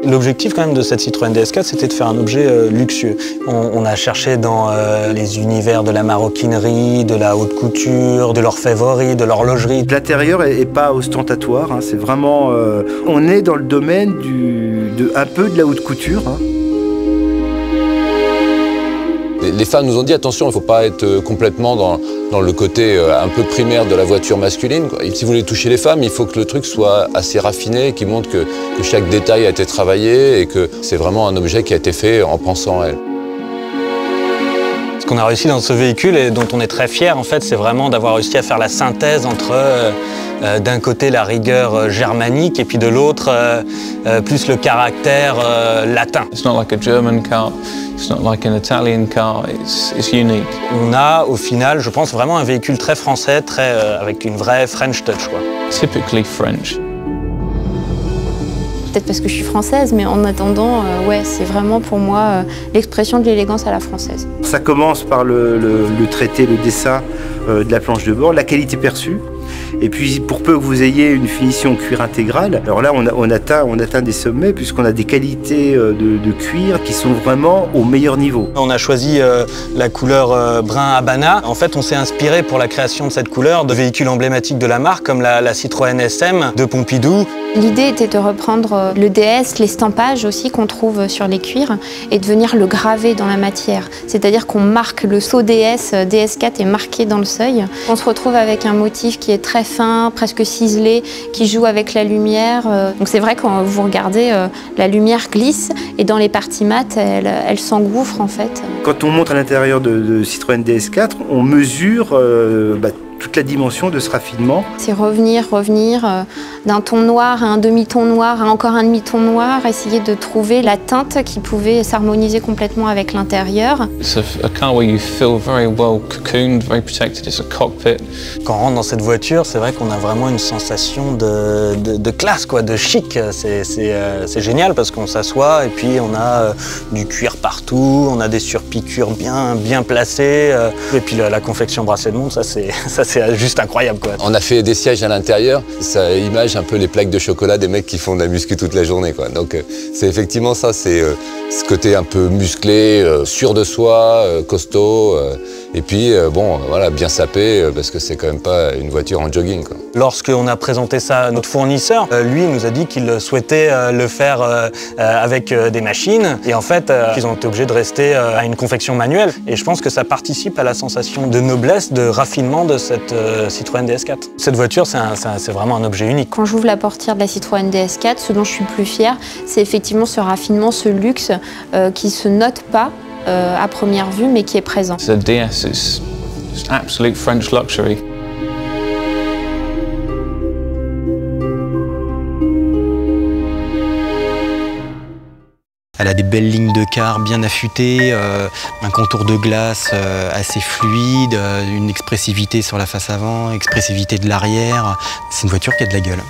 L'objectif quand même de cette Citroën DS4, c'était de faire un objet luxueux. On a cherché dans les univers de la maroquinerie, de la haute couture, de l'orfèvrerie, de l'horlogerie. L'intérieur n'est pas ostentatoire, hein, c'est vraiment... on est dans le domaine un peu de la haute couture. Hein. Les femmes nous ont dit attention, il ne faut pas être complètement dans le côté un peu primaire de la voiture masculine. Et si vous voulez toucher les femmes, il faut que le truc soit assez raffiné, qui montre que chaque détail a été travaillé et que c'est vraiment un objet qui a été fait en pensant à elle. Ce qu'on a réussi dans ce véhicule et dont on est très fier, en fait, c'est vraiment d'avoir réussi à faire la synthèse entre d'un côté la rigueur germanique et puis de l'autre plus le caractère latin. It's not like a German car, it's not like an Italian car, it's unique. On a au final, je pense, vraiment un véhicule très français, avec une vraie French touch, quoi. Typically French. Peut-être parce que je suis française, mais en attendant, ouais, c'est vraiment pour moi l'expression de l'élégance à la française. Ça commence par le traité, le dessin de la planche de bord, la qualité perçue. Et puis, pour peu que vous ayez une finition cuir intégrale, alors là, on atteint des sommets puisqu'on a des qualités de cuir qui sont vraiment au meilleur niveau. On a choisi la couleur brun Habana. En fait, on s'est inspiré pour la création de cette couleur de véhicules emblématiques de la marque, comme la Citroën SM de Pompidou. L'idée était de reprendre le DS, l'estampage aussi qu'on trouve sur les cuirs, et de venir le graver dans la matière. C'est-à-dire qu'on marque le sceau DS4 est marqué dans le seuil. On se retrouve avec un motif qui est très fin, presque ciselé, qui joue avec la lumière. Donc c'est vrai quand vous regardez, la lumière glisse et dans les parties mates, elle s'engouffre en fait. Quand on monte à l'intérieur de Citroën DS4, on mesure toute la dimension de ce raffinement. C'est revenir d'un ton noir à un demi-ton noir, à encore un demi-ton noir, essayer de trouver la teinte qui pouvait s'harmoniser complètement avec l'intérieur. It's a car where you feel very well cocooned, very protected. It's a cockpit. Quand on rentre dans cette voiture, c'est vrai qu'on a vraiment une sensation de classe, quoi, de chic. C'est génial parce qu'on s'assoit et puis on a du cuir partout, on a des surpiqûres bien placées. Et puis la confection Brassé de Monde, ça c'est juste incroyable, quoi. On a fait des sièges à l'intérieur, ça image un peu les plaques de chocolat des mecs qui font de la muscu toute la journée, quoi. Donc c'est effectivement ça, c'est ce côté un peu musclé, sûr de soi, costaud, et puis bon, voilà, bien sapé, parce que c'est quand même pas une voiture en jogging, quoi. Lorsqu'on a présenté ça à notre fournisseur, lui nous a dit qu'il souhaitait le faire avec des machines, et en fait ils ont été obligés de rester à une confection manuelle, et je pense que ça participe à la sensation de noblesse, de raffinement de cette Citroën DS4. Cette voiture, c'est vraiment un objet unique. Quand j'ouvre la portière de la Citroën DS4, ce dont je suis le plus fière, c'est effectivement ce raffinement, ce luxe qui se note pas à première vue, mais qui est présent. The DS is just absolute French luxury. Elle a des belles lignes de car bien affûtées, un contour de glace assez fluide, une expressivité sur la face avant, expressivité de l'arrière. C'est une voiture qui a de la gueule.